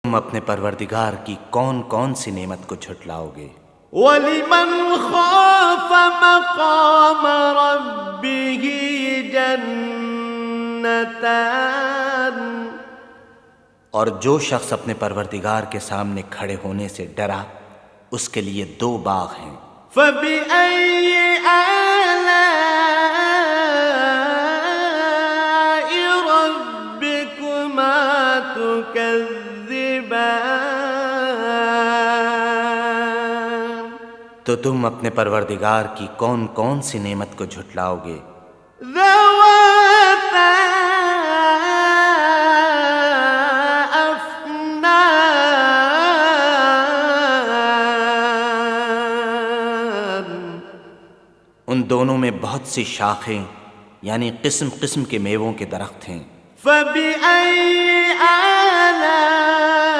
تم اپنے پروردگار کی کون کون سی نعمت کو جھٹلاؤ گے؟ وَلِمَنْ خَافَ مَقَامَ رَبِّهِ جَنَّتَانِ، اور جو شخص اپنے پروردگار کے سامنے کھڑے ہونے سے ڈرا اس کے لیے 2 باغ ہیں۔ فَبِأَيِّ آلَاءِ رَبِّكُمَا تُكَذِّبَانِ، تو تم اپنے پروردگار کی کون کون سی نعمت کو جھٹلاؤ گے؟ ذَوَاتَا أَفْنَانٍ، ان دونوں میں بہت سی شاخیں یعنی قسم قسم کے میووں کے درخت ہیں۔ فَبِأَيِّ آلَاءِ